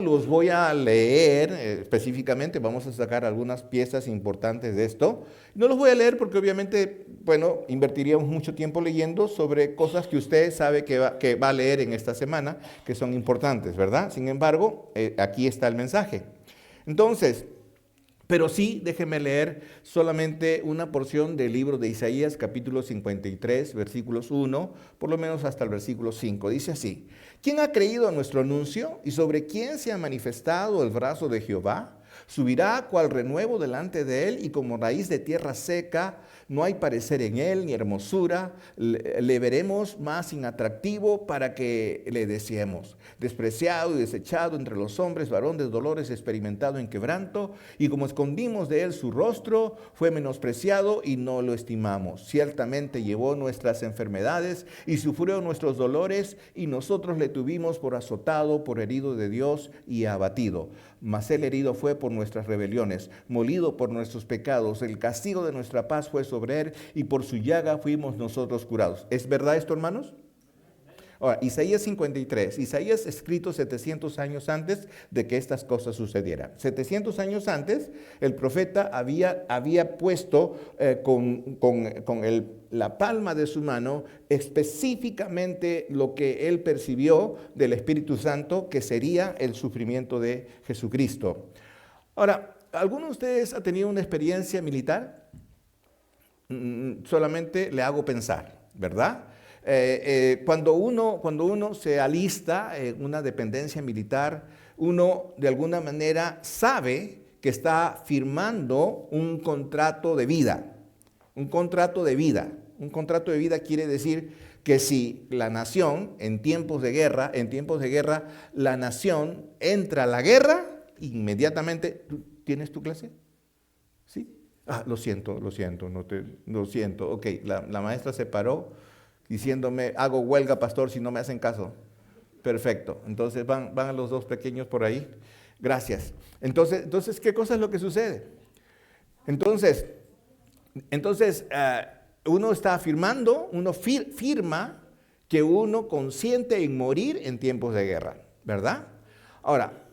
Los voy a leer específicamente, vamos a sacar algunas piezas importantes de esto. No los voy a leer porque obviamente, bueno, invertiríamos mucho tiempo leyendo sobre cosas que usted sabe que va a leer en esta semana, que son importantes, ¿verdad? Sin embargo, aquí está el mensaje. Entonces, pero sí, déjeme leer solamente una porción del libro de Isaías, capítulo 53, versículos 1, por lo menos hasta el versículo 5. Dice así: ¿Quién ha creído a nuestro anuncio y sobre quién se ha manifestado el brazo de Jehová? Subirá cual renuevo delante de él y como raíz de tierra seca, no hay parecer en él ni hermosura, le veremos más inatractivo para que le deseemos. Despreciado y desechado entre los hombres, varón de dolores, experimentado en quebranto, y como escondimos de él su rostro, fue menospreciado y no lo estimamos. Ciertamente llevó nuestras enfermedades y sufrió nuestros dolores, y nosotros le tuvimos por azotado, por herido de Dios y abatido. Mas él herido fue por nuestras rebeliones, molido por nuestros pecados. El castigo de nuestra paz fue sobre él, y por su llaga fuimos nosotros curados. ¿Es verdad esto, hermanos? Ahora, Isaías 53, Isaías escrito 700 años antes de que estas cosas sucedieran. 700 años antes, el profeta había puesto la palma de su mano específicamente lo que él percibió del Espíritu Santo, que sería el sufrimiento de Jesucristo. Ahora, ¿alguno de ustedes ha tenido una experiencia militar? Solamente le hago pensar, ¿verdad? Cuando uno se alista en una dependencia militar, uno de alguna manera sabe que está firmando un contrato de vida. Un contrato de vida. Un contrato de vida quiere decir que si la nación en tiempos de guerra, la nación entra a la guerra, inmediatamente, ¿tú tienes tu clase? ¿Sí? Lo siento, lo siento. Ok, la maestra se paró diciéndome: hago huelga, pastor, si no me hacen caso. Perfecto. Entonces van los dos pequeños por ahí. Gracias. Entonces, ¿qué cosa es lo que sucede? Entonces uno está afirmando, uno firma que uno consiente en morir en tiempos de guerra, ¿verdad? Ahora,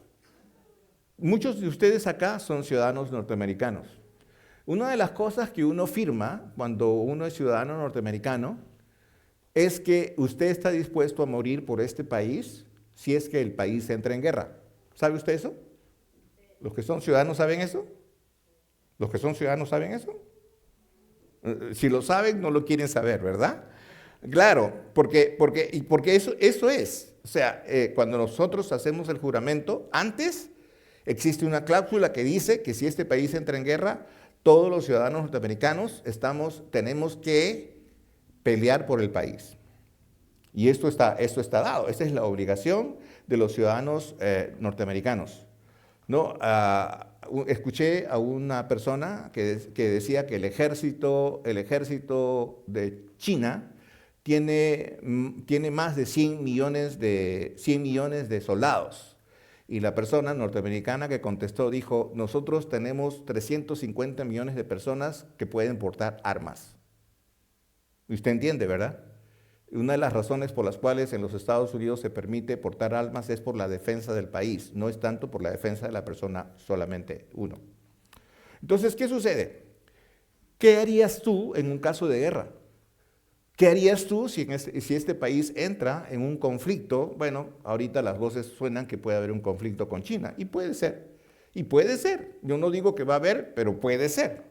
muchos de ustedes acá son ciudadanos norteamericanos. Una de las cosas que uno firma cuando uno es ciudadano norteamericano es que usted está dispuesto a morir por este país si es que el país entra en guerra. ¿Sabe usted eso? ¿Los que son ciudadanos saben eso? ¿Los que son ciudadanos saben eso? Si lo saben, no lo quieren saber, ¿verdad? Claro, porque eso es. O sea, cuando nosotros hacemos el juramento, antes existe una cláusula que dice que si este país entra en guerra, todos los ciudadanos norteamericanos tenemos que pelear por el país. Y esto está dado. Esa es la obligación de los ciudadanos norteamericanos. ¿No? Escuché a una persona que decía que el ejército de China tiene más de 100 millones de soldados. Y la persona norteamericana que contestó dijo: nosotros tenemos 350 millones de personas que pueden portar armas. Usted entiende, ¿verdad? Una de las razones por las cuales en los Estados Unidos se permite portar armas es por la defensa del país, no es tanto por la defensa de la persona solamente uno. Entonces, ¿qué sucede? ¿Qué harías tú en un caso de guerra? ¿Qué harías tú si este país entra en un conflicto? Bueno, ahorita las voces suenan que puede haber un conflicto con China, y puede ser. Yo no digo que va a haber, pero puede ser.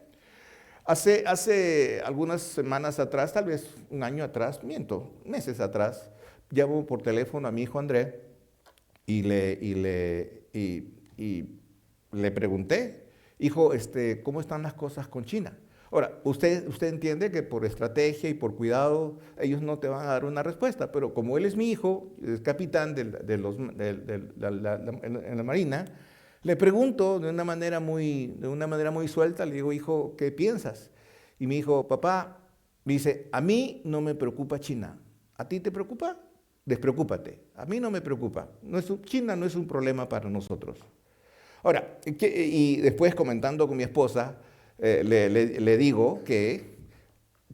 Hace algunas semanas atrás, tal vez un año atrás, meses atrás, llamo por teléfono a mi hijo André y le pregunté: hijo, ¿cómo están las cosas con China? Ahora, usted entiende que por estrategia y por cuidado ellos no te van a dar una respuesta, pero como él es mi hijo, es capitán en la Marina, le pregunto de una manera muy suelta, le digo: hijo, ¿qué piensas? Y me dijo: papá, me dice, a mí no me preocupa China. ¿A ti te preocupa? Despreocúpate. A mí no me preocupa. China no es un problema para nosotros. Ahora, y después comentando con mi esposa, le digo que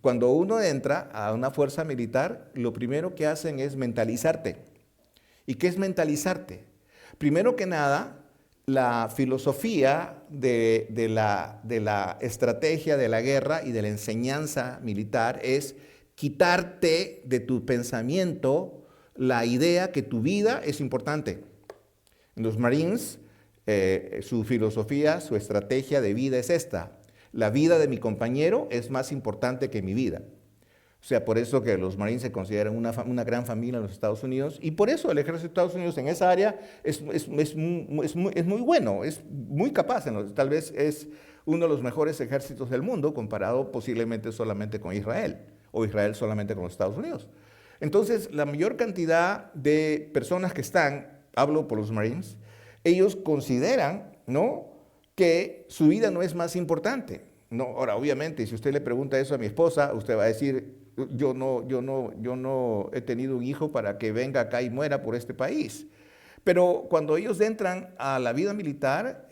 cuando uno entra a una fuerza militar, lo primero que hacen es mentalizarte. ¿Y qué es mentalizarte? Primero que nada, la filosofía de la estrategia de la guerra y de la enseñanza militar es quitarte de tu pensamiento la idea que tu vida es importante. En los Marines, su filosofía, su estrategia de vida es esta: la vida de mi compañero es más importante que mi vida. O sea, por eso que los Marines se consideran una gran familia en los Estados Unidos, y por eso el ejército de Estados Unidos en esa área es muy bueno, es muy capaz. Tal vez es uno de los mejores ejércitos del mundo, comparado posiblemente solamente con Israel, o Israel solamente con los Estados Unidos. Entonces, la mayor cantidad de personas que hablo por los Marines, ellos consideran, ¿no?, que su vida no es más importante. No, ahora, obviamente, si usted le pregunta eso a mi esposa, usted va a decir: yo no he tenido un hijo para que venga acá y muera por este país. Pero cuando ellos entran a la vida militar,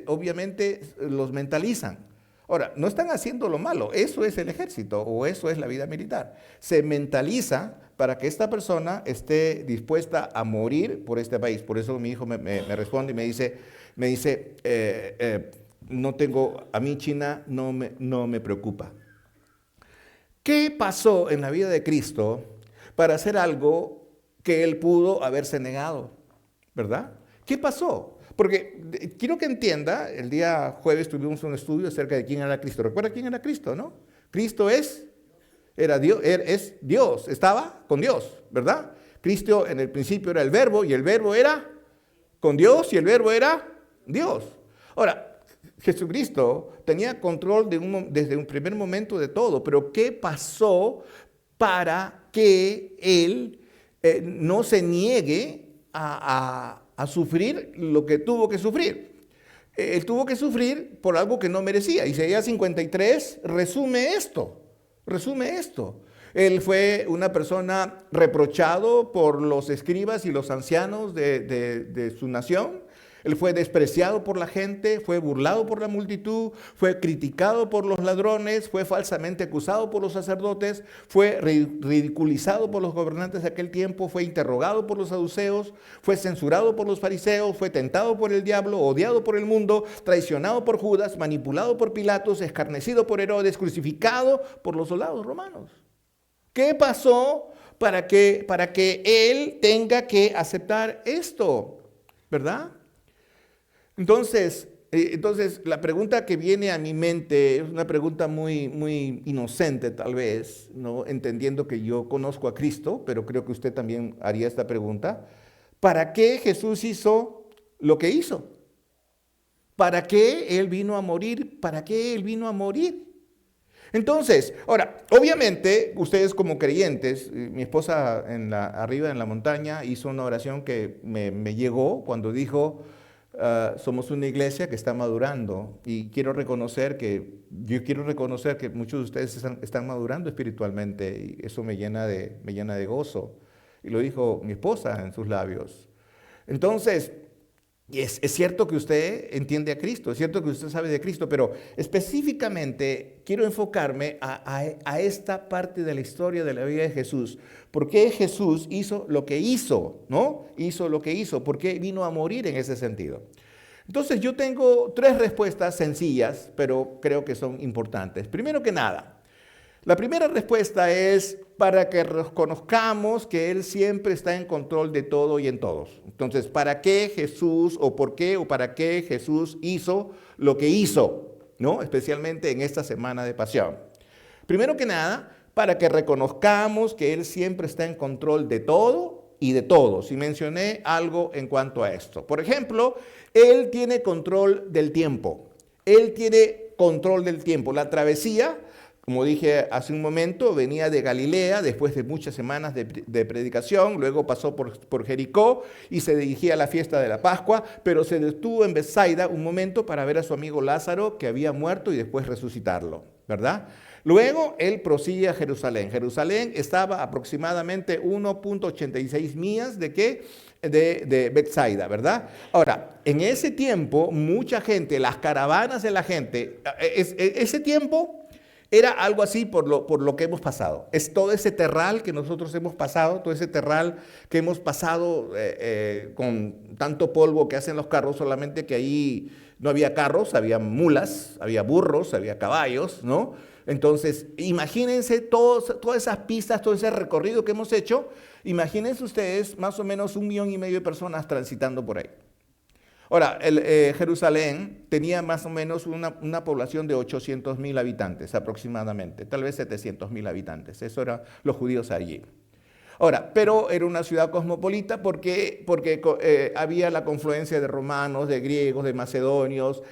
obviamente los mentalizan. Ahora, no están haciendo lo malo, eso es el ejército o eso es la vida militar. Se mentaliza para que esta persona esté dispuesta a morir por este país. Por eso mi hijo me responde y me dice, a mí China no me preocupa. ¿Qué pasó en la vida de Cristo para hacer algo que él pudo haberse negado? ¿Verdad? ¿Qué pasó? Porque quiero que entienda, el día jueves tuvimos un estudio acerca de quién era Cristo. ¿Recuerda quién era Cristo, no? Cristo es Dios, estaba con Dios, ¿verdad? Cristo en el principio era el verbo, y el verbo era con Dios, y el verbo era Dios. Ahora, Jesucristo tenía control desde un primer momento de todo, pero ¿qué pasó para que Él no se niegue a sufrir lo que tuvo que sufrir? Él tuvo que sufrir por algo que no merecía. Isaías 53 resume esto. Él fue una persona reprochado por los escribas y los ancianos de su nación. Él fue despreciado por la gente, fue burlado por la multitud, fue criticado por los ladrones, fue falsamente acusado por los sacerdotes, fue ridiculizado por los gobernantes de aquel tiempo, fue interrogado por los saduceos, fue censurado por los fariseos, fue tentado por el diablo, odiado por el mundo, traicionado por Judas, manipulado por Pilatos, escarnecido por Herodes, crucificado por los soldados romanos. ¿Qué pasó para que él tenga que aceptar esto? ¿Verdad? Entonces, la pregunta que viene a mi mente es una pregunta muy inocente, tal vez, ¿no? Entendiendo que yo conozco a Cristo, pero creo que usted también haría esta pregunta. ¿Para qué Jesús hizo lo que hizo? ¿Para qué Él vino a morir? ¿Para qué Él vino a morir? Entonces, ahora, obviamente, ustedes como creyentes, mi esposa arriba en la montaña hizo una oración que me llegó cuando dijo: somos una iglesia que está madurando, y yo quiero reconocer que muchos de ustedes están madurando espiritualmente, y eso me llena de gozo. Y lo dijo mi esposa en sus labios. Entonces, es cierto que usted entiende a Cristo, es cierto que usted sabe de Cristo, pero específicamente quiero enfocarme a esta parte de la historia de la vida de Jesús. ¿Por qué Jesús hizo lo que hizo? ¿No? Hizo lo que hizo. ¿Por qué vino a morir en ese sentido? Entonces yo tengo 3 respuestas sencillas, pero creo que son importantes. Primero que nada, la primera respuesta es para que reconozcamos que Él siempre está en control de todo y en todos. Entonces, ¿para qué Jesús o por qué o para qué Jesús hizo lo que hizo? ¿No? Especialmente en esta semana de pasión. Primero que nada, para que reconozcamos que Él siempre está en control de todo y de todos. Y mencioné algo en cuanto a esto. Por ejemplo, Él tiene control del tiempo. Él tiene control del tiempo. La travesía, como dije hace un momento, venía de Galilea después de muchas semanas de predicación, luego pasó por Jericó y se dirigía a la fiesta de la Pascua, pero se detuvo en Betsaida un momento para ver a su amigo Lázaro, que había muerto, y después resucitarlo, ¿verdad? Luego él prosigue a Jerusalén. Jerusalén estaba aproximadamente 1.86 millas de Betsaida, ¿verdad? Ahora, en ese tiempo, mucha gente, las caravanas de la gente, ese tiempo Era algo así por lo que hemos pasado. Es todo ese terral que nosotros hemos pasado, todo ese terral que hemos pasado con tanto polvo que hacen los carros, solamente que ahí no había carros, había mulas, había burros, había caballos, ¿no? Entonces, imagínense todas esas pistas, todo ese recorrido que hemos hecho, imagínense ustedes más o menos 1,5 millones de personas transitando por ahí. Ahora, Jerusalén tenía más o menos una población de 800,000 habitantes aproximadamente, tal vez 700,000 habitantes. Eso eran los judíos allí. Ahora, pero era una ciudad cosmopolita porque había la confluencia de romanos, de griegos, de macedonios,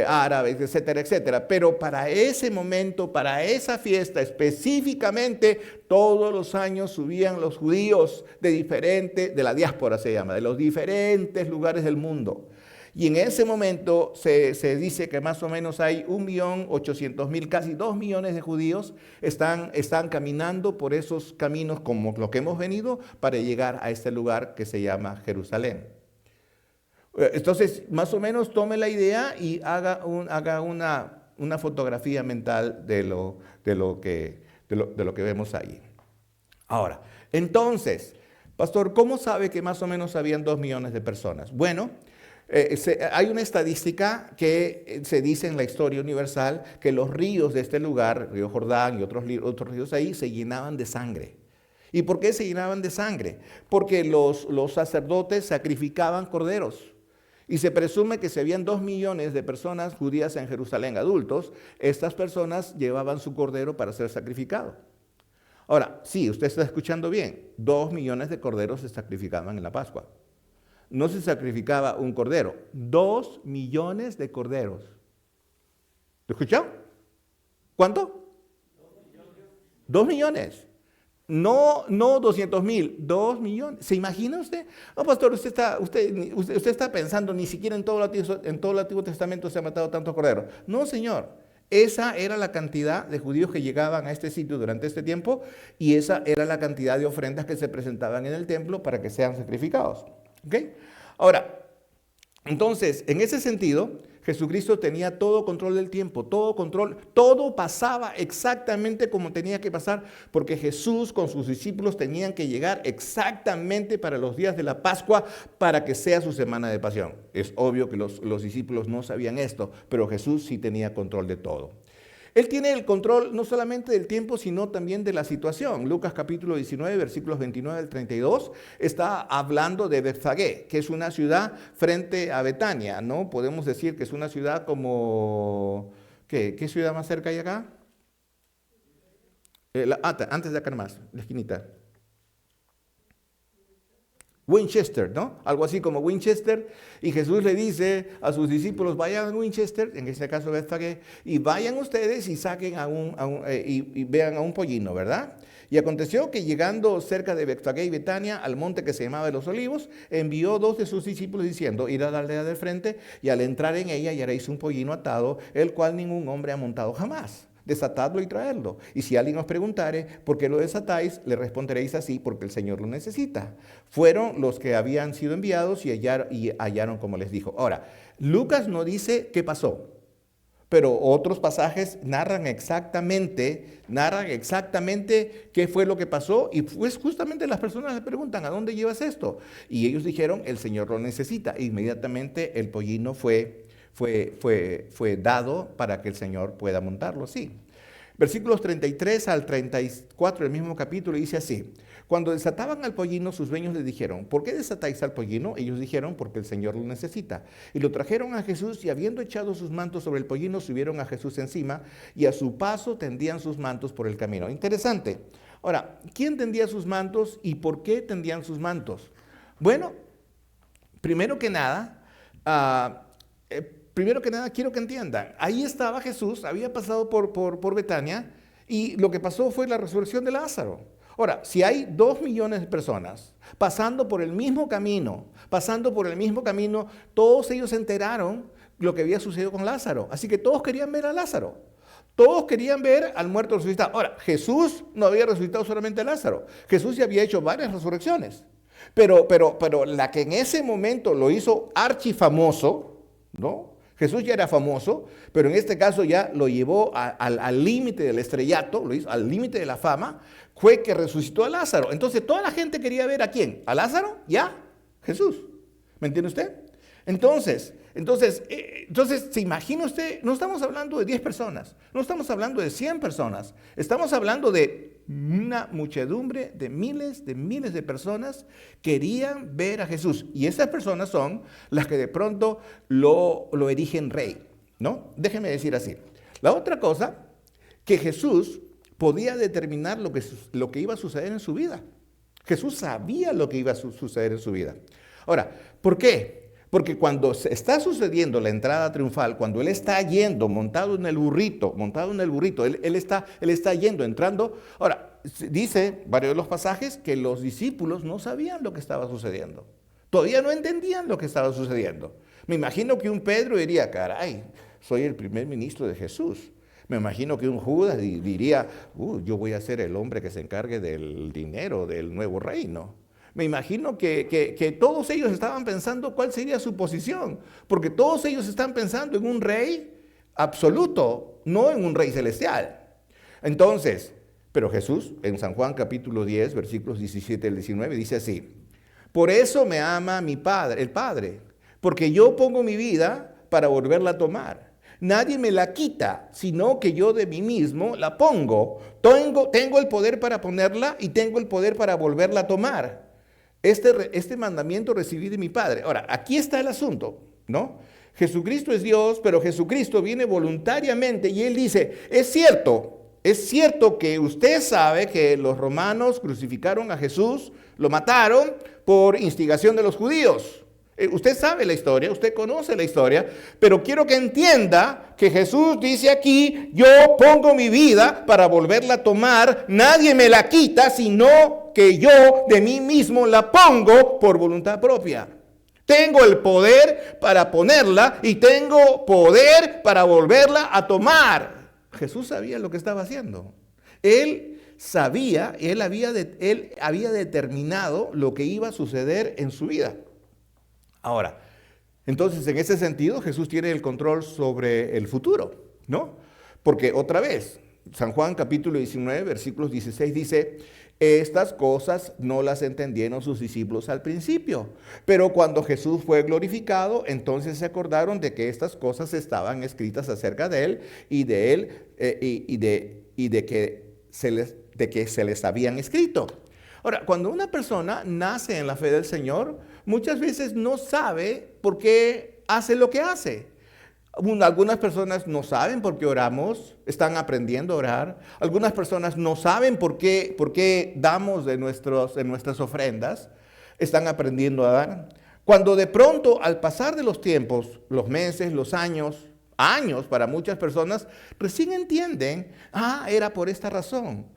árabes, etcétera, etcétera. Pero para ese momento, para esa fiesta específicamente, todos los años subían los judíos de la diáspora se llama, de los diferentes lugares del mundo. Y en ese momento se dice que más o menos hay 1,800,000, casi 2 millones de judíos están caminando por esos caminos como lo que hemos venido para llegar a este lugar que se llama Jerusalén. Entonces, más o menos tome la idea y haga una fotografía mental de lo que vemos ahí. Ahora, entonces, pastor, ¿cómo sabe que más o menos habían 2 millones de personas? Bueno, hay una estadística que se dice en la historia universal que los ríos de este lugar, río Jordán y otros ríos ahí, se llenaban de sangre. ¿Y por qué se llenaban de sangre? Porque los sacerdotes sacrificaban corderos. Y se presume que si habían 2 millones de personas judías en Jerusalén, adultos, estas personas llevaban su cordero para ser sacrificado. Ahora, sí, usted está escuchando bien, 2 millones de corderos se sacrificaban en la Pascua. No se sacrificaba un cordero, 2 millones de corderos. ¿Lo escuchó? ¿Cuánto? 2 millones. No 200,000, 2 millones. ¿Se imagina usted? No, pastor, usted está pensando, ni siquiera en todo el Antiguo Testamento se ha matado tantos corderos. No, señor. Esa era la cantidad de judíos que llegaban a este sitio durante este tiempo y esa era la cantidad de ofrendas que se presentaban en el templo para que sean sacrificados. ¿Okay? Ahora, entonces, en ese sentido, Jesucristo tenía todo control del tiempo, todo control, todo pasaba exactamente como tenía que pasar, porque Jesús con sus discípulos tenían que llegar exactamente para los días de la Pascua para que sea su semana de pasión. Es obvio que los discípulos no sabían esto, pero Jesús sí tenía control de todo. Él tiene el control no solamente del tiempo, sino también de la situación. Lucas capítulo 19, versículos 29 al 32, está hablando de Betfagé, que es una ciudad frente a Betania, ¿no? Podemos decir que es una ciudad como... ¿Qué ciudad más cerca hay acá? Antes de acá nomás, la esquinita. Winchester, ¿no? Algo así como Winchester. Y Jesús le dice a sus discípulos, vayan a Winchester, en este caso Betfagé, y vayan ustedes y saquen y vean a un pollino, ¿verdad? Y aconteció que llegando cerca de Betfagé y Betania, al monte que se llamaba de los Olivos, envió 2 de sus discípulos diciendo, id a la aldea del frente, y al entrar en ella hallaréis un pollino atado, el cual ningún hombre ha montado jamás. Desatadlo y traedlo. Y si alguien os preguntare, ¿por qué lo desatáis? Le responderéis así, porque el Señor lo necesita. Fueron los que habían sido enviados y hallaron como les dijo. Ahora, Lucas no dice qué pasó, pero otros pasajes narran exactamente qué fue lo que pasó. Y pues justamente las personas le preguntan, ¿a dónde llevas esto? Y ellos dijeron, el Señor lo necesita. E inmediatamente el pollino fue dado para que el Señor pueda montarlo, sí. Versículos 33 al 34 del mismo capítulo dice así, cuando desataban al pollino, sus dueños le dijeron, ¿por qué desatáis al pollino? Ellos dijeron, porque el Señor lo necesita. Y lo trajeron a Jesús y habiendo echado sus mantos sobre el pollino, subieron a Jesús encima y a su paso tendían sus mantos por el camino. Interesante. Ahora, ¿quién tendía sus mantos y por qué tendían sus mantos? Bueno, primero que nada, quiero que entiendan, ahí estaba Jesús, había pasado por Betania y lo que pasó fue la resurrección de Lázaro. Ahora, si hay 2 millones de personas pasando por el mismo camino, todos ellos se enteraron lo que había sucedido con Lázaro. Así que todos querían ver a Lázaro. Todos querían ver al muerto resucitado. Ahora, Jesús no había resucitado solamente a Lázaro. Jesús ya había hecho varias resurrecciones. Pero la que en ese momento lo hizo archifamoso, ¿no? Jesús ya era famoso, pero en este caso ya lo llevó al límite del estrellato, lo hizo al límite de la fama, fue que resucitó a Lázaro. Entonces toda la gente quería ver ¿a quién? ¿A Lázaro? ¿Ya? Jesús. ¿Me entiende usted? Entonces, ¿se imagina usted? No estamos hablando de 10 personas, no estamos hablando de 100 personas, estamos hablando de una muchedumbre de miles de personas querían ver a Jesús. Y esas personas son las que de pronto lo erigen rey, ¿no? Déjeme decir así. La otra cosa, que Jesús podía determinar lo que iba a suceder en su vida. Jesús sabía lo que iba a suceder en su vida. Ahora, ¿por qué? Porque cuando está sucediendo la entrada triunfal, cuando Él está yendo montado en el burrito, Él está yendo, entrando. Ahora, dice varios de los pasajes que los discípulos no sabían lo que estaba sucediendo. Todavía no entendían lo que estaba sucediendo. Me imagino que un Pedro diría, caray, soy el primer ministro de Jesús. Me imagino que un Judas diría, yo voy a ser el hombre que se encargue del dinero del nuevo reino. Me imagino que todos ellos estaban pensando cuál sería su posición, porque todos ellos están pensando en un rey absoluto, no en un rey celestial. Entonces, pero Jesús, en San Juan capítulo 10, versículos 17 al 19, dice así: por eso me ama mi Padre, el Padre, porque yo pongo mi vida para volverla a tomar. Nadie me la quita, sino que yo de mí mismo la pongo. Tengo el poder para ponerla y tengo el poder para volverla a tomar. Este mandamiento recibí de mi Padre. Ahora, aquí está el asunto, ¿no? Jesucristo es Dios, pero Jesucristo viene voluntariamente y Él dice, es cierto que usted sabe que los romanos crucificaron a Jesús, lo mataron por instigación de los judíos. Usted sabe la historia, usted conoce la historia, pero quiero que entienda que Jesús dice aquí, yo pongo mi vida para volverla a tomar, nadie me la quita, sino que yo de mí mismo la pongo por voluntad propia. Tengo el poder para ponerla y tengo poder para volverla a tomar. Jesús sabía lo que estaba haciendo. Él sabía, él había determinado lo que iba a suceder en su vida. Ahora, entonces en ese sentido Jesús tiene el control sobre el futuro, ¿no? Porque otra vez, San Juan capítulo 19, versículos 16 dice, estas cosas no las entendieron sus discípulos al principio, pero cuando Jesús fue glorificado, entonces se acordaron de que estas cosas estaban escritas acerca de Él y de Él de que se les habían escrito. Ahora, cuando una persona nace en la fe del Señor, muchas veces no sabe por qué hace lo que hace. Algunas personas no saben por qué oramos, están aprendiendo a orar. Algunas personas no saben por qué damos de nuestras ofrendas, están aprendiendo a dar. Cuando de pronto, al pasar de los tiempos, los meses, los años para muchas personas, recién entienden, era por esta razón,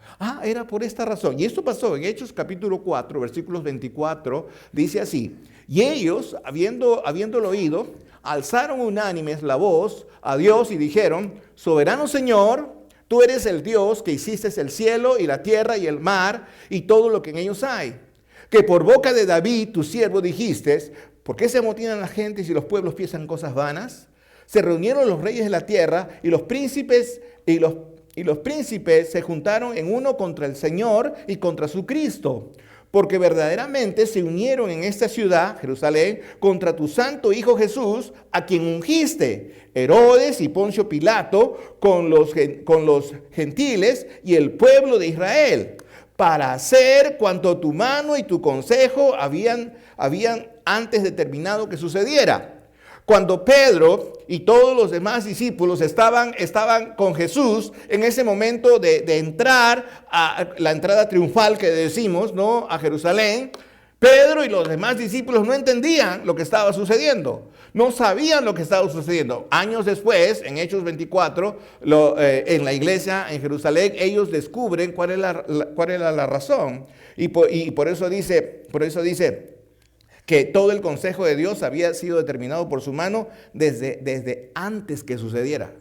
era por esta razón. Y esto pasó en Hechos capítulo 4, versículos 24, dice así, y ellos, habiéndolo oído, alzaron unánimes la voz a Dios y dijeron, soberano Señor, tú eres el Dios que hiciste el cielo y la tierra y el mar y todo lo que en ellos hay. Que por boca de David, tu siervo, dijiste, ¿por qué se amotinan las gentes y los pueblos piensan cosas vanas? Se reunieron los reyes de la tierra y los príncipes se juntaron en uno contra el Señor y contra su Cristo. Porque verdaderamente se unieron en esta ciudad, Jerusalén, contra tu santo Hijo Jesús, a quien ungiste, Herodes y Poncio Pilato, con los gentiles y el pueblo de Israel, para hacer cuanto tu mano y tu consejo habían antes determinado que sucediera. Cuando Pedro y todos los demás discípulos estaban con Jesús en ese momento de entrar a la entrada triunfal que decimos, ¿no?, a Jerusalén, Pedro y los demás discípulos no entendían lo que estaba sucediendo. No sabían lo que estaba sucediendo. Años después, en Hechos 24, en la iglesia en Jerusalén, ellos descubren cuál era la razón. Y por eso dice que todo el consejo de Dios había sido determinado por su mano desde antes que sucediera.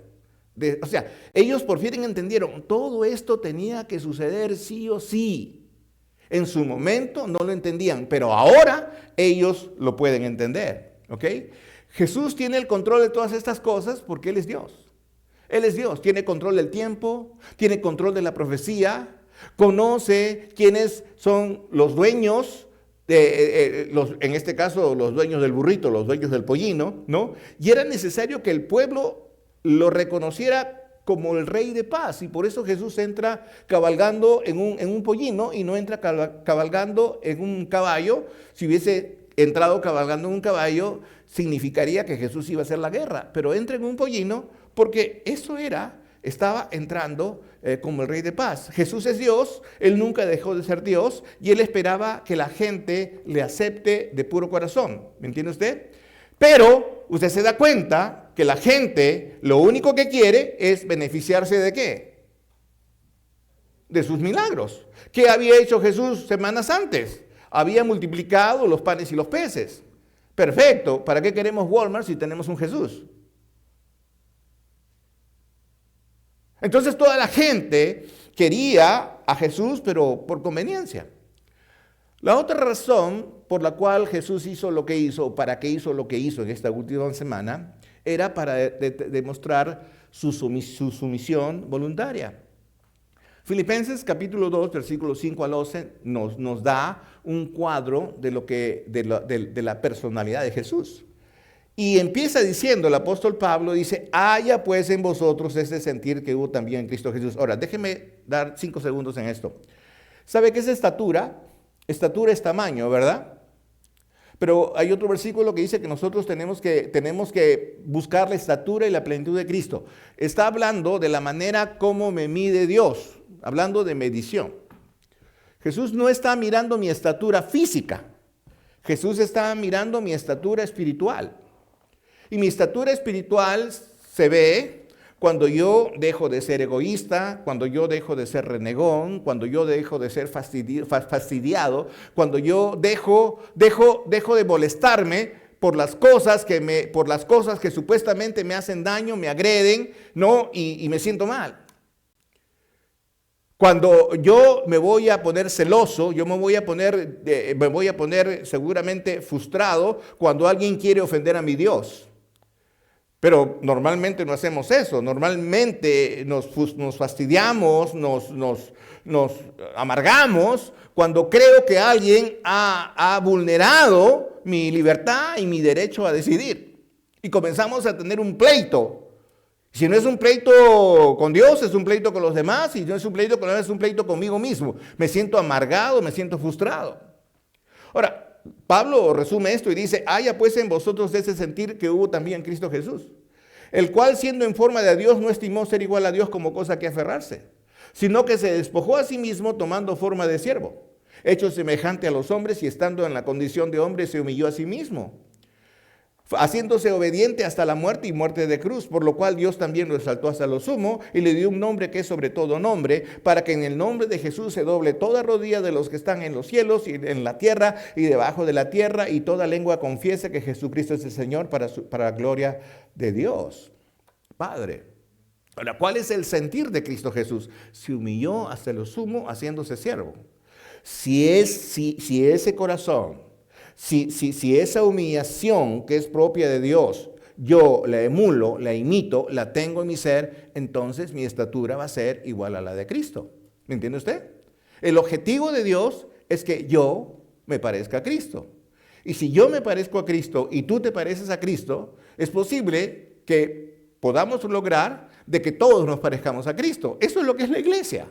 O sea, ellos por fin entendieron, todo esto tenía que suceder sí o sí. En su momento no lo entendían, pero ahora ellos lo pueden entender, ¿ok? Jesús tiene el control de todas estas cosas porque Él es Dios. Él es Dios, tiene control del tiempo, tiene control de la profecía, conoce quiénes son los dueños, en este caso los dueños del burrito, los dueños del pollino, ¿no? Y era necesario que el pueblo lo reconociera como el rey de paz, y por eso Jesús entra cabalgando en un pollino y no entra cabalgando en un caballo. Si hubiese entrado cabalgando en un caballo, significaría que Jesús iba a hacer la guerra, pero entra en un pollino porque estaba entrando como el rey de paz. Jesús es Dios, Él nunca dejó de ser Dios, y Él esperaba que la gente le acepte de puro corazón. ¿Me entiende usted? Pero usted se da cuenta que la gente lo único que quiere es beneficiarse ¿de qué? De sus milagros. ¿Qué había hecho Jesús semanas antes? Había multiplicado los panes y los peces. Perfecto, ¿para qué queremos Walmart si tenemos un Jesús? Entonces toda la gente quería a Jesús, pero por conveniencia. La otra razón por la cual Jesús hizo lo que hizo, o para qué hizo lo que hizo en esta última semana, era para demostrar su sumisión voluntaria. Filipenses capítulo 2, versículos 5 al 11, nos da un cuadro de la personalidad de Jesús. Y empieza diciendo el apóstol Pablo, dice, haya pues en vosotros ese sentir que hubo también en Cristo Jesús. Ahora, déjeme dar 5 segundos en esto. ¿Sabe qué es estatura? Estatura es tamaño, ¿verdad? Pero hay otro versículo que dice que nosotros tenemos que buscar la estatura y la plenitud de Cristo. Está hablando de la manera como me mide Dios, hablando de medición. Jesús no está mirando mi estatura física. Jesús está mirando mi estatura espiritual. Y mi estatura espiritual se ve cuando yo dejo de ser egoísta, cuando yo dejo de ser renegón, cuando yo dejo de ser fastidiado, cuando yo dejo de molestarme por las cosas que supuestamente me hacen daño, me agreden, ¿no? Y me siento mal. Cuando yo me voy a poner celoso, yo me voy a poner seguramente frustrado cuando alguien quiere ofender a mi Dios. Pero normalmente no hacemos eso, normalmente nos fastidiamos, nos amargamos cuando creo que alguien ha vulnerado mi libertad y mi derecho a decidir. Y comenzamos a tener un pleito. Si no es un pleito con Dios, es un pleito con los demás, y si no es un pleito con los demás, es un pleito conmigo mismo. Me siento amargado, me siento frustrado. Ahora, Pablo resume esto y dice, haya pues en vosotros ese sentir que hubo también en Cristo Jesús, el cual siendo en forma de Dios no estimó ser igual a Dios como cosa que aferrarse, sino que se despojó a sí mismo tomando forma de siervo, hecho semejante a los hombres y estando en la condición de hombre se humilló a sí mismo, haciéndose obediente hasta la muerte y muerte de cruz, por lo cual Dios también lo exaltó hasta lo sumo y le dio un nombre que es sobre todo nombre, para que en el nombre de Jesús se doble toda rodilla de los que están en los cielos y en la tierra y debajo de la tierra, y toda lengua confiese que Jesucristo es el Señor para la gloria de Dios Padre. Ahora, ¿cuál es el sentir de Cristo Jesús? Se humilló hasta lo sumo haciéndose siervo. Si ese corazón, si esa humillación que es propia de Dios, yo la emulo, la imito, la tengo en mi ser, entonces mi estatura va a ser igual a la de Cristo. ¿Me entiende usted? El objetivo de Dios es que yo me parezca a Cristo. Y si yo me parezco a Cristo y tú te pareces a Cristo, es posible que podamos lograr de que todos nos parezcamos a Cristo. Eso es lo que es la iglesia.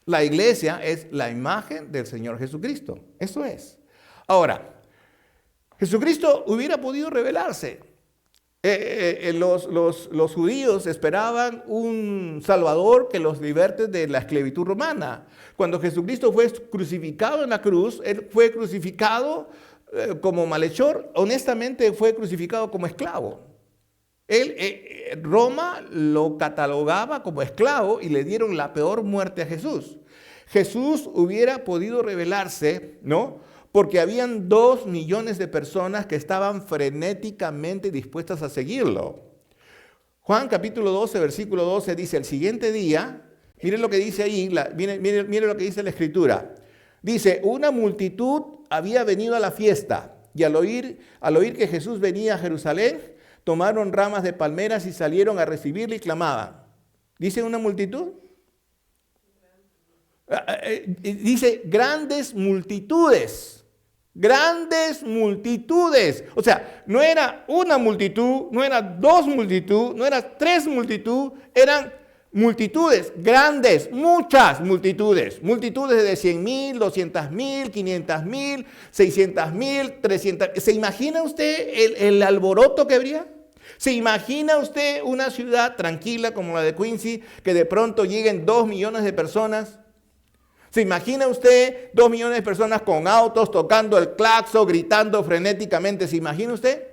La iglesia es la imagen del Señor Jesucristo. Eso es. Ahora, Jesucristo hubiera podido revelarse. Los judíos esperaban un Salvador que los liberte de la esclavitud romana. Cuando Jesucristo fue crucificado en la cruz, Él fue crucificado como malhechor, honestamente fue crucificado como esclavo. Roma lo catalogaba como esclavo y le dieron la peor muerte a Jesús. Jesús hubiera podido revelarse, ¿no? Porque habían 2 millones de personas que estaban frenéticamente dispuestas a seguirlo. Juan capítulo 12, versículo 12 dice, el siguiente día, miren lo que dice ahí, miren lo que dice la Escritura. Dice, una multitud había venido a la fiesta Y al oír que Jesús venía a Jerusalén, tomaron ramas de palmeras y salieron a recibirle y clamaban. ¿Dice una multitud? Dice grandes multitudes. Grandes multitudes. O sea, no era una multitud, no era dos multitud, no era tres multitud, eran multitudes grandes, muchas multitudes. Multitudes de 100,000, 200,000, 500,000, 600,000, 300,000. ¿Se imagina usted el alboroto que habría? ¿Se imagina usted una ciudad tranquila como la de Quincy, que de pronto lleguen 2 millones de personas? ¿Se imagina usted 2 millones de personas con autos, tocando el claxon, gritando frenéticamente? ¿Se imagina usted?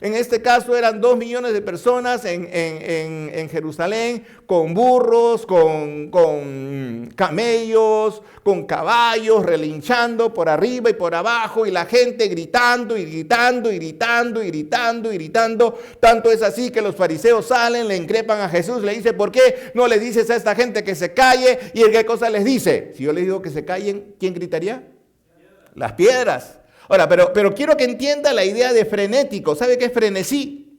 En este caso eran 2 millones de personas en Jerusalén, con burros, con camellos, con caballos, relinchando por arriba y por abajo, y la gente gritando y gritando y gritando y gritando y gritando. Tanto es así que los fariseos salen, le increpan a Jesús, le dicen: ¿por qué no le dices a esta gente que se calle? ¿Y en qué cosa les dice? Si yo les digo que se callen, ¿quién gritaría? Las piedras. Ahora, pero quiero que entienda la idea de frenético. ¿Sabe qué es frenesí?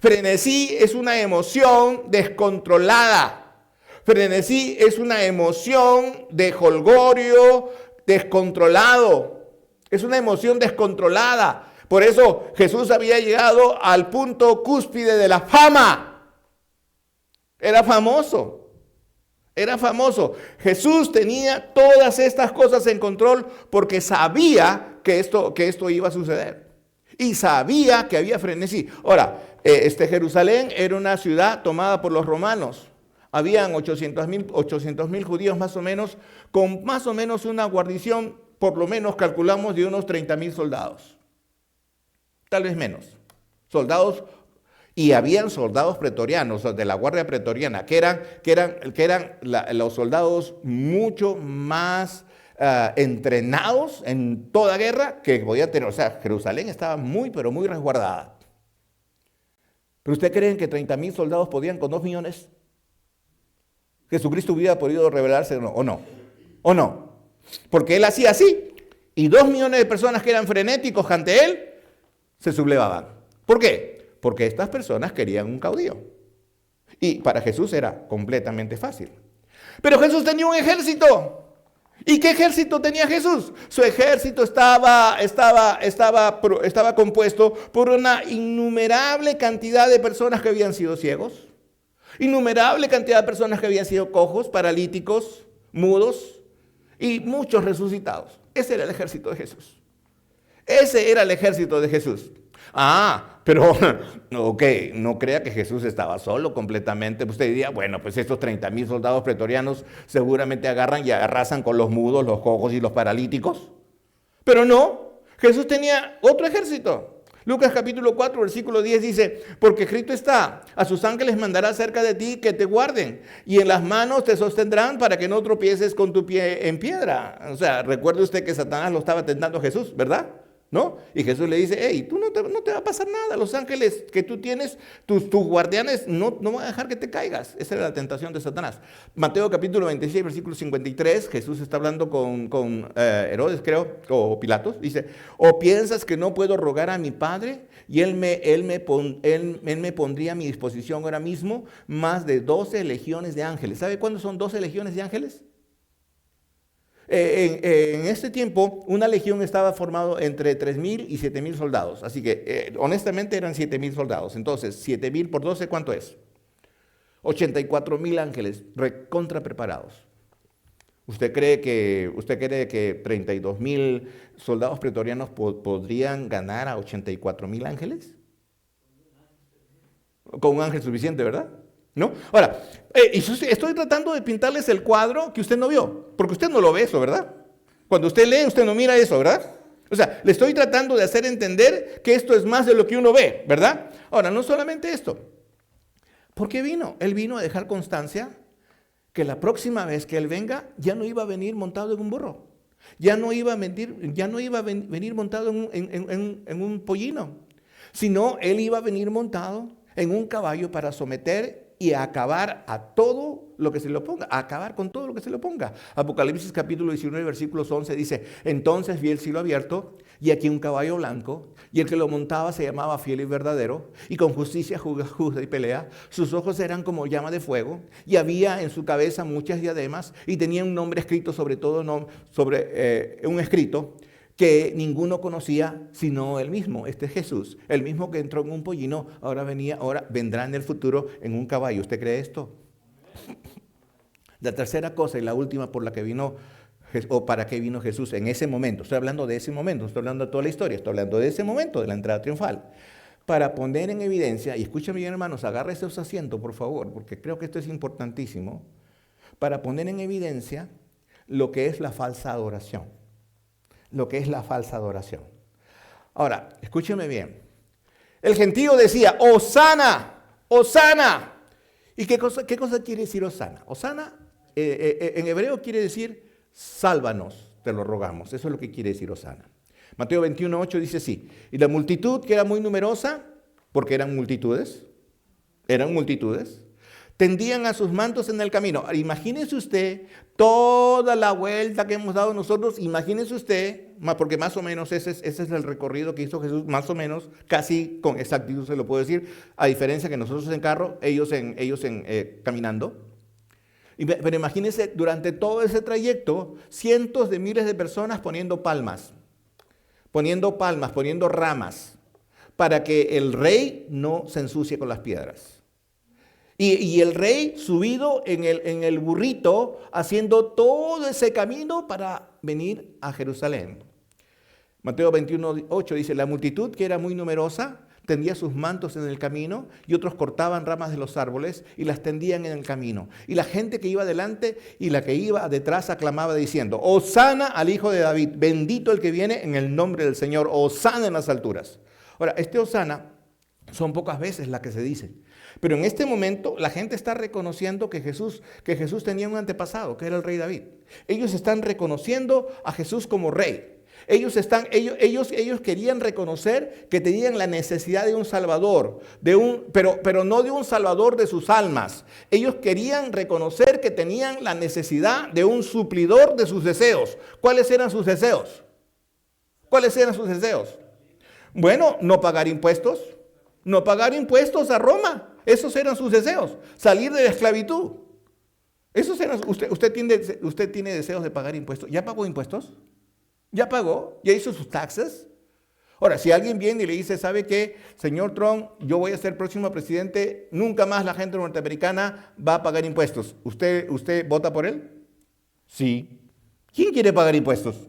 Frenesí es una emoción descontrolada. Frenesí es una emoción de jolgorio descontrolado. Es una emoción descontrolada. Por eso Jesús había llegado al punto cúspide de la fama. Era famoso. Era famoso. Jesús tenía todas estas cosas en control porque sabía que esto iba a suceder. Y sabía que había frenesí. Ahora, Jerusalén era una ciudad tomada por los romanos. Habían 800,000 judíos más o menos, con más o menos una guarnición, por lo menos calculamos, de unos 30,000 soldados. Tal vez menos. Soldados. Y habían soldados pretorianos, de la guardia pretoriana, que eran los soldados mucho más entrenados en toda guerra que podía tener. O sea, Jerusalén estaba muy, pero muy resguardada. ¿Pero usted cree que 30,000 soldados podían con 2 millones? ¿Jesucristo hubiera podido rebelarse o no? ¿O no? Porque él hacía así. Y 2 millones de personas que eran frenéticos ante él se sublevaban. ¿Por qué? Porque estas personas querían un caudillo. Y para Jesús era completamente fácil. Pero Jesús tenía un ejército. ¿Y qué ejército tenía Jesús? Su ejército estaba compuesto por una innumerable cantidad de personas que habían sido ciegos. Innumerable cantidad de personas que habían sido cojos, paralíticos, mudos y muchos resucitados. Ese era el ejército de Jesús. Ese era el ejército de Jesús. Pero, ok, no crea que Jesús estaba solo completamente. Usted diría, bueno, pues estos 30,000 soldados pretorianos seguramente agarran y arrasan con los mudos, los cojos y los paralíticos. Pero no, Jesús tenía otro ejército. Lucas capítulo 4, versículo 10 dice: porque escrito está, a sus ángeles mandará cerca de ti que te guarden, y en las manos te sostendrán para que no tropieces con tu pie en piedra. O sea, recuerde usted que Satanás lo estaba tentando a Jesús, ¿verdad? ¿No? Y Jesús le dice: hey, tú no te va a pasar nada. Los ángeles que tú tienes, tus guardianes, no van a dejar que te caigas. Esa era la tentación de Satanás. Mateo capítulo 26, versículo 53, Jesús está hablando con Herodes, creo, o Pilatos. Dice: ¿o piensas que no puedo rogar a mi Padre? Y él me pondría a mi disposición ahora mismo más de 12 legiones de ángeles. ¿Sabe cuándo son 12 legiones de ángeles? En este tiempo, una legión estaba formado entre 3,000 y 7,000 soldados. Así que, honestamente, eran 7,000 soldados. Entonces, 7,000 por 12, ¿cuánto es? 84,000 ángeles recontra preparados. ¿Usted cree que 32,000 soldados pretorianos podrían ganar a 84,000 ángeles? Con un ángel suficiente, ¿verdad? ¿No? Ahora, estoy tratando de pintarles el cuadro que usted no vio, porque usted no lo ve eso, ¿verdad? Cuando usted lee, usted no mira eso, ¿verdad? O sea, le estoy tratando de hacer entender que esto es más de lo que uno ve, ¿verdad? Ahora, no solamente esto. ¿Por qué vino? Él vino a dejar constancia que la próxima vez que él venga, ya no iba a venir montado en un burro, ya no iba a venir montado en un pollino, sino él iba a venir montado en un caballo para someter y acabar a todo lo que se le oponga, a acabar con todo lo que se le oponga. Apocalipsis capítulo 19, versículos 11 dice: entonces vi el cielo abierto y aquí un caballo blanco, y el que lo montaba se llamaba Fiel y Verdadero, y con justicia juzga y pelea. Sus ojos eran como llama de fuego, y había en su cabeza muchas diademas, y tenía un nombre escrito sobre todo, un escrito que ninguno conocía sino él mismo. Este es Jesús, el mismo que entró en un pollino, ahora vendrá en el futuro en un caballo. ¿Usted cree esto? La tercera cosa y la última por la que vino, o para qué vino Jesús en ese momento. Estoy hablando de ese momento, estoy hablando de toda la historia, estoy hablando de ese momento, de la entrada triunfal. Para poner en evidencia, y escúchame bien hermanos, agárrese su asiento por favor, porque creo que esto es importantísimo, para poner en evidencia lo que es la falsa adoración. Lo que es la falsa adoración. Ahora, escúcheme bien. El gentío decía, Hosana, Hosana. ¿Y qué cosa quiere decir Hosana? Hosana en hebreo quiere decir, sálvanos, te lo rogamos. Eso es lo que quiere decir Hosana. Mateo 21:8 dice así, y la multitud que era muy numerosa, porque eran multitudes, tendían a sus mantos en el camino. Imagínese usted toda la vuelta que hemos dado nosotros, imagínese usted, porque más o menos ese es el recorrido que hizo Jesús, más o menos, casi con exactitud se lo puedo decir, a diferencia que nosotros en carro, ellos caminando. Pero imagínense, durante todo ese trayecto, cientos de miles de personas poniendo palmas, poniendo ramas, para que el rey no se ensucie con las piedras. Y el rey subido en el burrito, haciendo todo ese camino para venir a Jerusalén. Mateo 21:8 dice, la multitud que era muy numerosa, tendía sus mantos en el camino y otros cortaban ramas de los árboles y las tendían en el camino. Y la gente que iba delante y la que iba detrás aclamaba diciendo, Hosana al Hijo de David, bendito el que viene en el nombre del Señor, Hosana en las alturas. Ahora, este Hosana son pocas veces las que se dice. Pero en este momento la gente está reconociendo que Jesús tenía un antepasado, que era el rey David. Ellos están reconociendo a Jesús como rey. Ellos querían reconocer que tenían la necesidad de un Salvador, pero no de un Salvador de sus almas. Ellos querían reconocer que tenían la necesidad de un suplidor de sus deseos. ¿Cuáles eran sus deseos? Bueno, no pagar impuestos a Roma. Esos eran sus deseos. Salir de la esclavitud. Usted tiene deseos de pagar impuestos. ¿Ya pagó impuestos? ¿Ya pagó? ¿Ya hizo sus taxes? Ahora, si alguien viene y le dice, ¿sabe qué? Señor Trump, yo voy a ser próximo presidente, nunca más la gente norteamericana va a pagar impuestos. ¿Usted vota por él? Sí. ¿Quién quiere pagar impuestos?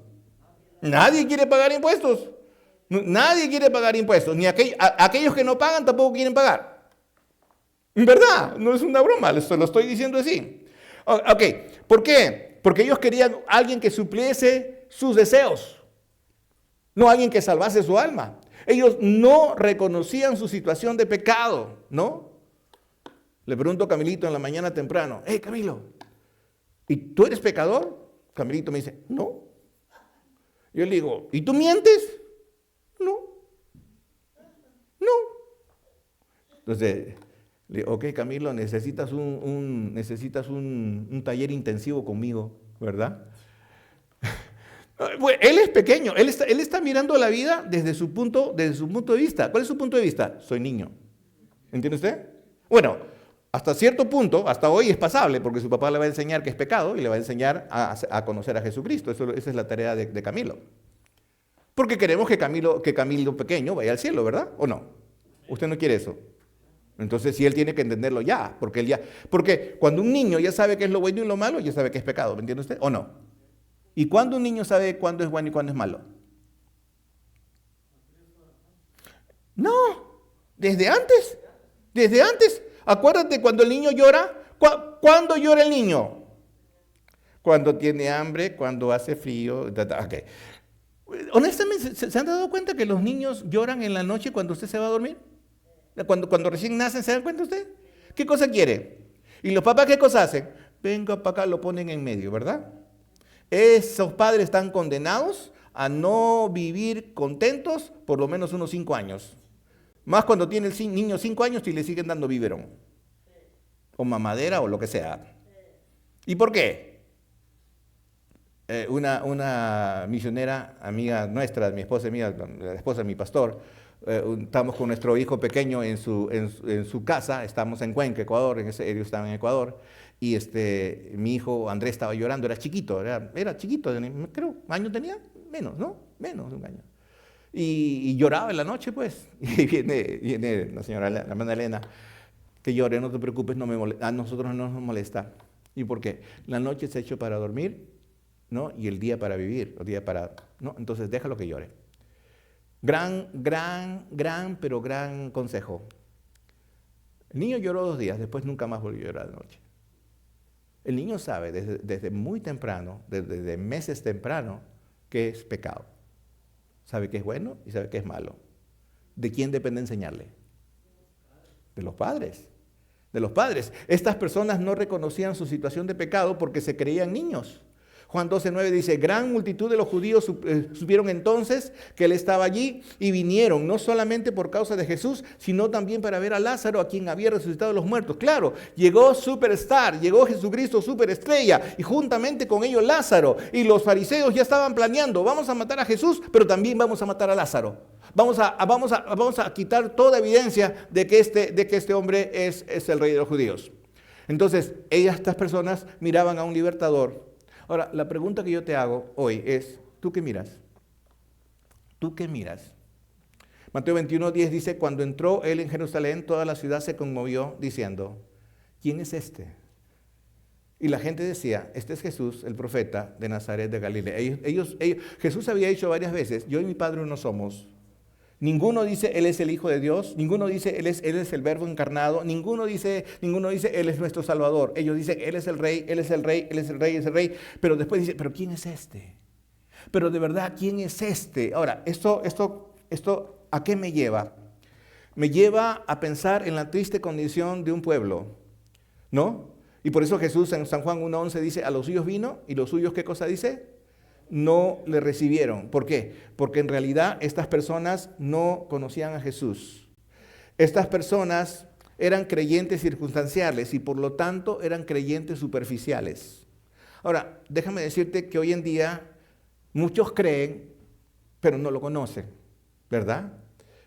Nadie quiere pagar impuestos. Nadie quiere pagar impuestos. Ni aquellos que no pagan tampoco quieren pagar. ¿Verdad? No es una broma, lo estoy diciendo así. Ok, ¿por qué? Porque ellos querían alguien que supliese sus deseos, no alguien que salvase su alma. Ellos no reconocían su situación de pecado, ¿no? Le pregunto a Camilito en la mañana temprano, hey Camilo, ¿y tú eres pecador? Camilito me dice, no. Yo le digo, ¿y tú mientes? No. Entonces, le digo, ok Camilo, necesitas un taller intensivo conmigo, ¿verdad? Bueno, él es pequeño, él está mirando la vida desde su punto de vista. ¿Cuál es su punto de vista? Soy niño. ¿Entiende usted? Bueno, hasta cierto punto, hasta hoy es pasable, porque su papá le va a enseñar que es pecado y le va a enseñar a conocer a Jesucristo. Esa es la tarea de Camilo. Porque queremos que Camilo pequeño vaya al cielo, ¿verdad? ¿O no? Usted no quiere eso. Entonces, sí, él tiene que entenderlo ya, porque cuando un niño ya sabe qué es lo bueno y lo malo, ya sabe que es pecado, ¿me entiende usted? ¿O no? ¿Y cuándo un niño sabe cuándo es bueno y cuándo es malo? No, desde antes. Acuérdate cuando el niño llora. ¿Cuándo llora el niño? Cuando tiene hambre, cuando hace frío. Okay. Honestamente, ¿se han dado cuenta que los niños lloran en la noche cuando usted se va a dormir? Cuando recién nacen, ¿se dan cuenta usted? ¿Qué cosa quiere? ¿Y los papás qué cosa hacen? Venga para acá, lo ponen en medio, ¿verdad? Esos padres están condenados a no vivir contentos por lo menos unos 5 años. Más cuando tiene el niño 5 años y le siguen dando biberón. O mamadera o lo que sea. ¿Y por qué? una misionera, amiga nuestra, mi esposa y mía, la esposa de mi pastor, estamos con nuestro hijo pequeño en su casa, estamos en Cuenca, Ecuador, ellos estaban en Ecuador, y mi hijo Andrés estaba llorando, era chiquito, era chiquito, creo, año tenía, menos, ¿no? Menos de un año. Y lloraba en la noche, pues, y viene la señora, la hermana Elena, que llore, no te preocupes, a nosotros no nos molesta. ¿Y por qué? La noche se ha hecho para dormir, ¿no? Y el día para vivir, el día para, ¿no? Entonces déjalo que llore. Pero gran consejo. El niño lloró 2 días, después nunca más volvió a llorar de noche. El niño sabe desde muy temprano, desde meses temprano, que es pecado. Sabe que es bueno y sabe que es malo. ¿De quién depende enseñarle? De los padres. De los padres. Estas personas no reconocían su situación de pecado porque se creían niños. Juan 12:9 dice, gran multitud de los judíos supieron entonces que él estaba allí y vinieron, no solamente por causa de Jesús, sino también para ver a Lázaro, a quien había resucitado de los muertos. Claro, llegó Superstar, llegó Jesucristo Superestrella, y juntamente con ellos Lázaro. Y los fariseos ya estaban planeando, vamos a matar a Jesús, pero también vamos a matar a Lázaro. Vamos a quitar toda evidencia de que este hombre es el rey de los judíos. Entonces, estas personas miraban a un libertador. Ahora, la pregunta que yo te hago hoy es, ¿tú qué miras? ¿Tú qué miras? Mateo 21:10 dice, cuando entró él en Jerusalén, toda la ciudad se conmovió diciendo, ¿quién es este? Y la gente decía, este es Jesús, el profeta de Nazaret de Galilea. Jesús había dicho varias veces, yo y mi Padre uno somos. Ninguno dice, Él es el Hijo de Dios. Ninguno dice, Él es el Verbo encarnado. Ninguno dice, Él es nuestro Salvador. Ellos dicen, Él es el Rey, Él es el Rey, Él es el Rey, Él es el Rey. Pero después dice, ¿pero quién es este? Pero de verdad, ¿quién es este? Ahora, esto ¿a qué me lleva? Me lleva a pensar en la triste condición de un pueblo, ¿no? Y por eso Jesús en San Juan 1:11 dice, a los suyos vino, y los suyos, ¿qué cosa dice? No le recibieron. ¿Por qué? Porque en realidad estas personas no conocían a Jesús. Estas personas eran creyentes circunstanciales y por lo tanto eran creyentes superficiales. Ahora, déjame decirte que hoy en día muchos creen, pero no lo conocen, ¿verdad?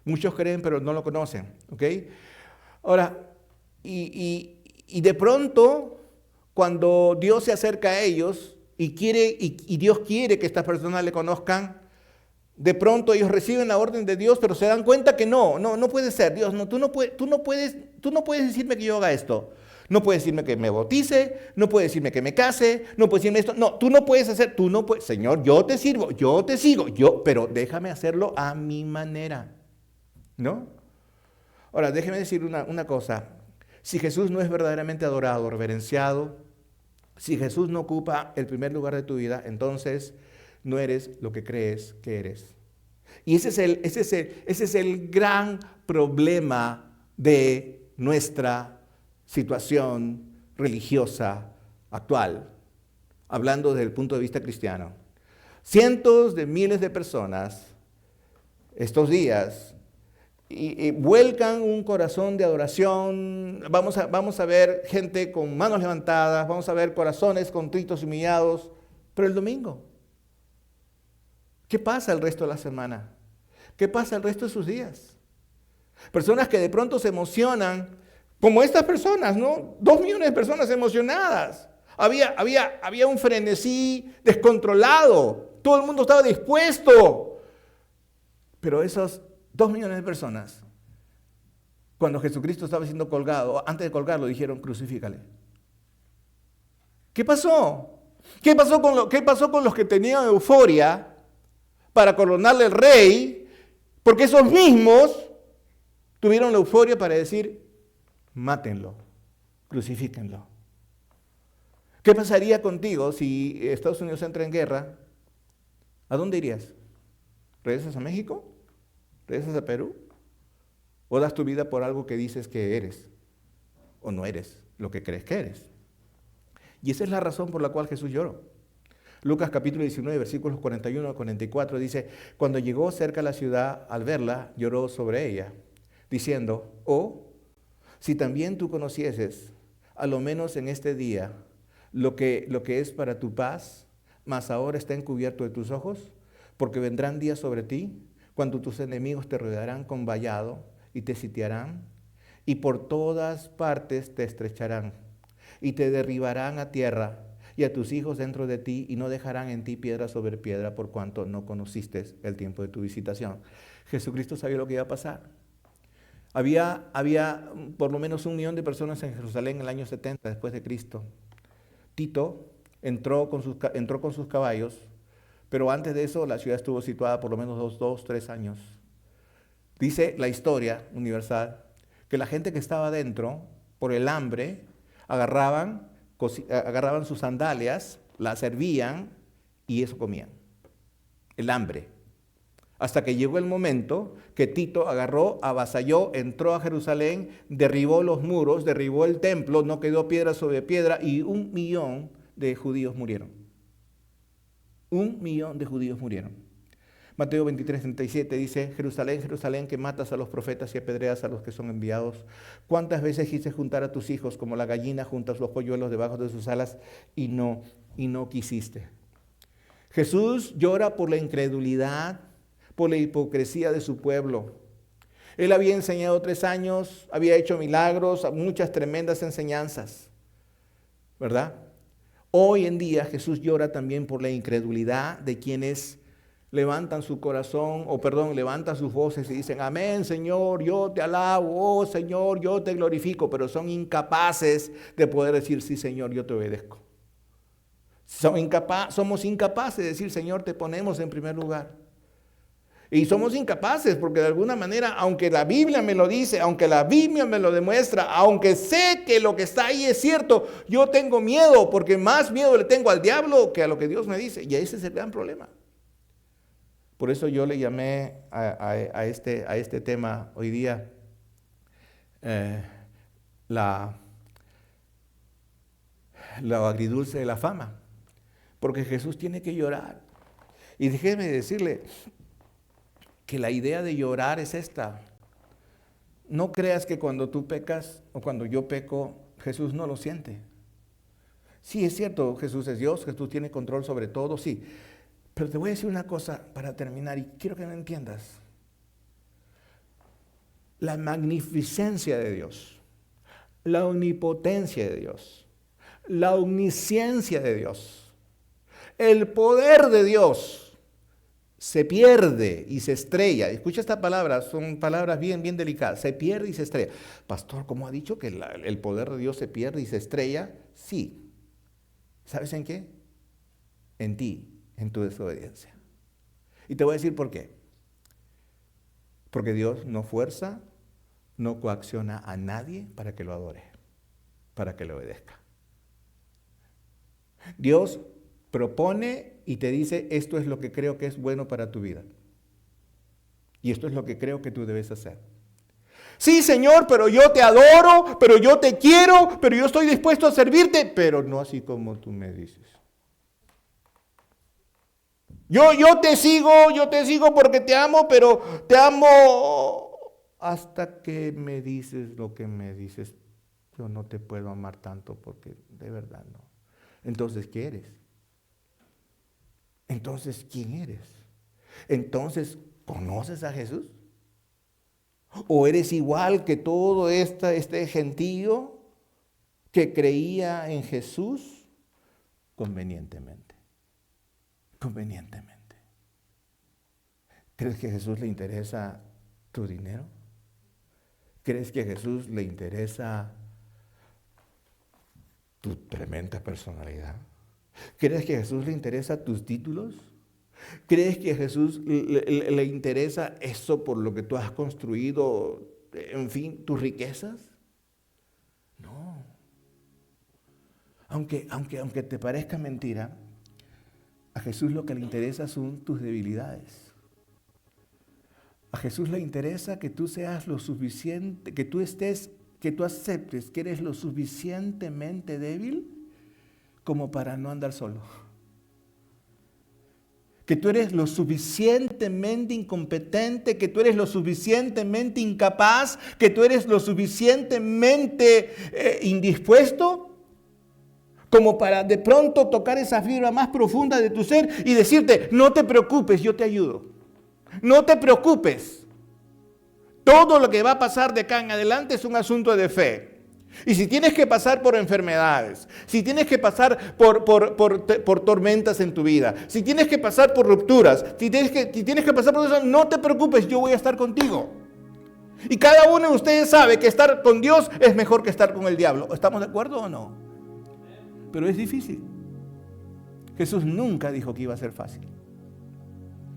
Muchos creen, pero no lo conocen, ¿ok? Ahora, y de pronto, cuando Dios se acerca a ellos, y Dios quiere que estas personas le conozcan, de pronto ellos reciben la orden de Dios, pero se dan cuenta que no puede ser. Dios, tú no puedes decirme que yo haga esto. No puedes decirme que me bautice, no puedes decirme que me case, no puedes decirme esto. No, tú no puedes hacer, Señor, yo te sirvo, yo te sigo, pero déjame hacerlo a mi manera, ¿no? Ahora, déjeme decir una cosa. Si Jesús no es verdaderamente adorado, reverenciado, si Jesús no ocupa el primer lugar de tu vida, entonces no eres lo que crees que eres. Y ese es el gran problema de nuestra situación religiosa actual, hablando desde el punto de vista cristiano. Cientos de miles de personas estos días y vuelcan un corazón de adoración. Vamos a ver gente con manos levantadas, vamos a ver corazones contritos y humillados, pero el domingo, ¿qué pasa el resto de la semana? ¿Qué pasa el resto de sus días? Personas que de pronto se emocionan, como estas personas, ¿no? 2 millones de personas emocionadas. Había un frenesí descontrolado, todo el mundo estaba dispuesto, pero esos 2 millones de personas, cuando Jesucristo estaba siendo colgado, antes de colgarlo dijeron, crucifícale. ¿Qué pasó? ¿Qué pasó con los que tenían euforia para coronarle el rey? Porque esos mismos tuvieron la euforia para decir, mátenlo, crucifíquenlo. ¿Qué pasaría contigo si Estados Unidos entra en guerra? ¿A dónde irías? ¿Regresas a México? ¿Regresas a Perú? ¿O das tu vida por algo que dices que eres? ¿O no eres lo que crees que eres? Y esa es la razón por la cual Jesús lloró. Lucas capítulo 19, versículos 41 a 44 dice, cuando llegó cerca a la ciudad, al verla, lloró sobre ella, diciendo, oh, si también tú conocieses, a lo menos en este día, lo que es para tu paz, mas ahora está encubierto de tus ojos, porque vendrán días sobre ti, cuando tus enemigos te rodearán con vallado y te sitiarán, y por todas partes te estrecharán, y te derribarán a tierra, y a tus hijos dentro de ti, y no dejarán en ti piedra sobre piedra, por cuanto no conociste el tiempo de tu visitación. Jesucristo sabía lo que iba a pasar. Había por lo menos 1 millón de personas en Jerusalén en el año 70 después de Cristo. Tito entró con sus caballos, pero antes de eso la ciudad estuvo situada por lo menos 3 años. Dice la historia universal que la gente que estaba dentro, por el hambre, agarraban sus sandalias, las servían y eso comían. El hambre. Hasta que llegó el momento que Tito agarró, avasalló, entró a Jerusalén, derribó los muros, derribó el templo, no quedó piedra sobre piedra y 1 millón de judíos murieron. 1 millón de judíos murieron. Mateo 23:37 dice: Jerusalén, Jerusalén, que matas a los profetas y apedreas a los que son enviados. ¿Cuántas veces quise juntar a tus hijos como la gallina junta los polluelos debajo de sus alas y no quisiste? Jesús llora por la incredulidad, por la hipocresía de su pueblo. Él había enseñado 3 años, había hecho milagros, muchas tremendas enseñanzas, ¿verdad? Hoy en día Jesús llora también por la incredulidad de quienes levantan su corazón, levantan sus voces y dicen: amén, Señor, yo te alabo, oh Señor, yo te glorifico, pero son incapaces de poder decir: sí, Señor, yo te obedezco. Somos incapaces de decir: Señor, te ponemos en primer lugar. Y somos incapaces porque de alguna manera, aunque la Biblia me lo dice, aunque la Biblia me lo demuestra, aunque sé que lo que está ahí es cierto, yo tengo miedo, porque más miedo le tengo al diablo que a lo que Dios me dice. Y ese es el gran problema. Por eso yo le llamé a este tema hoy día lo agridulce de la fama. Porque Jesús tiene que llorar. Y déjeme decirle que la idea de llorar es esta. No creas que cuando tú pecas o cuando yo peco, Jesús no lo siente. Sí, es cierto, Jesús es Dios, Jesús tiene control sobre todo, sí. Pero te voy a decir una cosa para terminar y quiero que me entiendas. La magnificencia de Dios, la omnipotencia de Dios, la omnisciencia de Dios, el poder de Dios se pierde y se estrella. Escucha esta palabra, son palabras bien delicadas. Se pierde y se estrella. Pastor, ¿cómo ha dicho que el poder de Dios se pierde y se estrella? Sí. ¿Sabes en qué? En ti, en tu desobediencia. Y te voy a decir por qué. Porque Dios no fuerza, no coacciona a nadie para que lo adore, para que le obedezca. Dios propone y te dice: esto es lo que creo que es bueno para tu vida. Y esto es lo que creo que tú debes hacer. Sí, Señor, pero yo te adoro, pero yo te quiero, pero yo estoy dispuesto a servirte, pero no así como tú me dices. Yo te sigo porque te amo, pero te amo hasta que me dices lo que me dices. Yo no te puedo amar tanto porque de verdad no. Entonces, ¿qué eres? Entonces, ¿quién eres? Entonces, ¿conoces a Jesús? ¿O eres igual que todo este gentío que creía en Jesús convenientemente? Convenientemente. ¿Crees que a Jesús le interesa tu dinero? ¿Crees que a Jesús le interesa tu tremenda personalidad? ¿Crees que a Jesús le interesa tus títulos? ¿Crees que a Jesús le interesa eso por lo que tú has construido, en fin, tus riquezas? No. Aunque te parezca mentira, a Jesús lo que le interesa son tus debilidades. A Jesús le interesa que tú seas lo suficiente, que tú aceptes que eres lo suficientemente débil como para no andar solo. Que tú eres lo suficientemente incompetente, que tú eres lo suficientemente incapaz, que tú eres lo suficientemente indispuesto como para de pronto tocar esa fibra más profunda de tu ser y decirte, no te preocupes, yo te ayudo. No te preocupes. Todo lo que va a pasar de acá en adelante es un asunto de fe. Y si tienes que pasar por enfermedades, si tienes que pasar por tormentas en tu vida, si tienes que pasar por rupturas, si tienes que pasar por eso, no te preocupes, yo voy a estar contigo. Y cada uno de ustedes sabe que estar con Dios es mejor que estar con el diablo. ¿Estamos de acuerdo o no? Pero es difícil. Jesús nunca dijo que iba a ser fácil.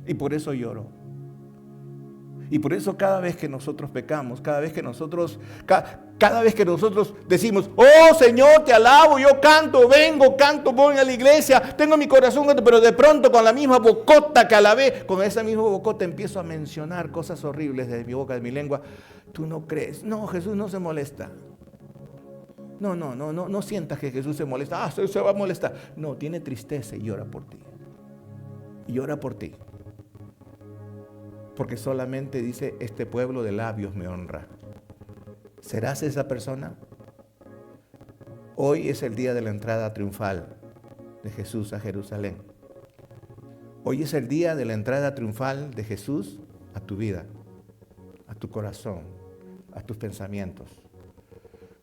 Y por eso lloró. Y por eso cada vez que nosotros pecamos, cada vez que nosotros decimos, oh Señor, te alabo, yo canto, voy a la iglesia, tengo mi corazón, pero de pronto con la misma bocota que alabé, con esa misma bocota empiezo a mencionar cosas horribles de mi boca, de mi lengua. Tú no crees. No, Jesús no se molesta. No sientas que Jesús se molesta. Se va a molestar. No, tiene tristeza y llora por ti. Y llora por ti. Porque solamente dice, este pueblo de labios me honra. ¿Serás esa persona? Hoy es el día de la entrada triunfal de Jesús a Jerusalén. Hoy es el día de la entrada triunfal de Jesús a tu vida, a tu corazón, a tus pensamientos.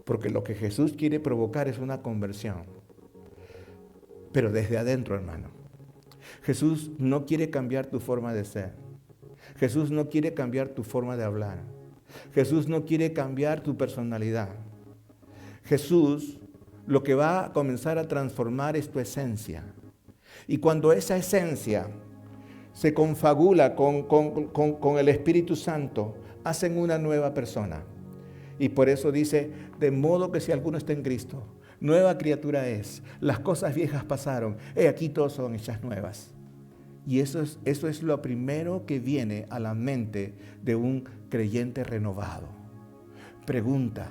Porque lo que Jesús quiere provocar es una conversión. Pero desde adentro, hermano. Jesús no quiere cambiar tu forma de ser. Jesús no quiere cambiar tu forma de hablar. Jesús no quiere cambiar tu personalidad. Jesús lo que va a comenzar a transformar es tu esencia. Y cuando esa esencia se confabula con el Espíritu Santo, hacen una nueva persona. Y por eso dice, de modo que si alguno está en Cristo, nueva criatura es. Las cosas viejas pasaron, he aquí todas son hechas nuevas. Y eso es lo primero que viene a la mente de un creyente renovado. Pregunta,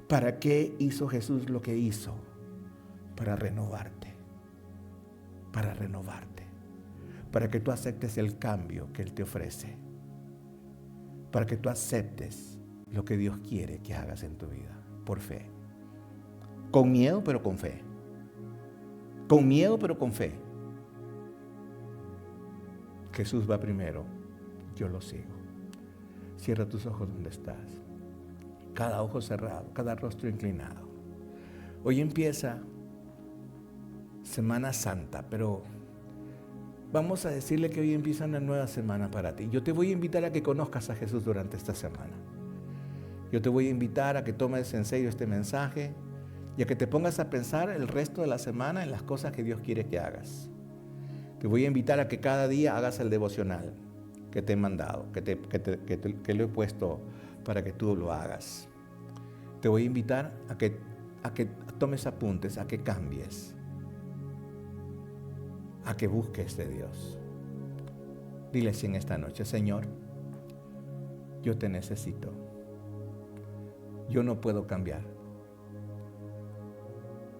¿para qué hizo Jesús lo que hizo? Para renovarte. Para renovarte. Para que tú aceptes el cambio que Él te ofrece. Para que tú aceptes lo que Dios quiere que hagas en tu vida. Por fe. Con miedo, pero con fe. Con miedo, pero con fe. Jesús va primero, yo lo sigo. Cierra tus ojos donde estás. Cada ojo cerrado, cada rostro inclinado. Hoy empieza Semana Santa, pero vamos a decirle que hoy empieza una nueva semana para ti. Yo te voy a invitar a que conozcas a Jesús durante esta semana. Yo te voy a invitar a que tomes en serio este mensaje y a que te pongas a pensar el resto de la semana en las cosas que Dios quiere que hagas. Te voy a invitar a que cada día hagas el devocional que te he mandado, que lo he puesto para que tú lo hagas. Te voy a invitar a que tomes apuntes, a que cambies, a que busques de Dios. Dile así en esta noche, Señor, yo te necesito. Yo no puedo cambiar.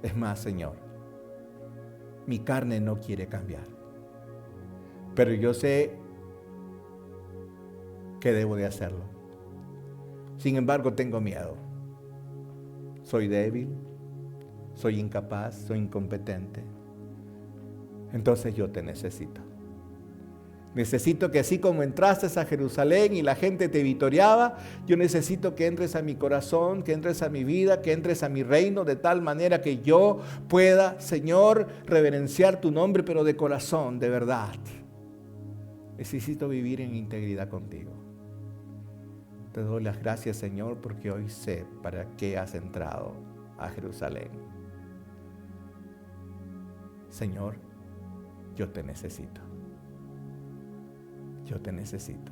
Es más, Señor, mi carne no quiere cambiar. Pero yo sé que debo de hacerlo. Sin embargo, tengo miedo. Soy débil, soy incapaz, soy incompetente. Entonces yo te necesito. Necesito que así como entraste a Jerusalén y la gente te vitoreaba, yo necesito que entres a mi corazón, que entres a mi vida, que entres a mi reino, de tal manera que yo pueda, Señor, reverenciar tu nombre, pero de corazón, de verdad. Necesito vivir en integridad contigo. Te doy las gracias, Señor, porque hoy sé para qué has entrado a Jerusalén. Señor, yo te necesito. Yo te necesito.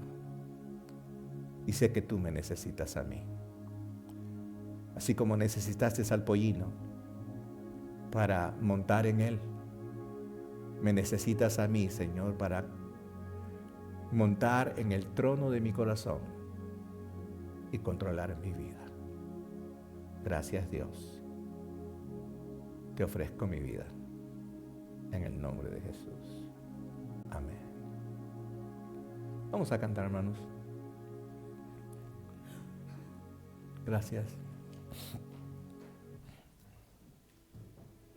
Y sé que tú me necesitas a mí. Así como necesitaste al pollino para montar en él, me necesitas a mí, Señor, para montar en el trono de mi corazón y controlar mi vida. Gracias, Dios. Te ofrezco mi vida en el nombre de Jesús. Amén. Vamos a cantar, hermanos. Gracias.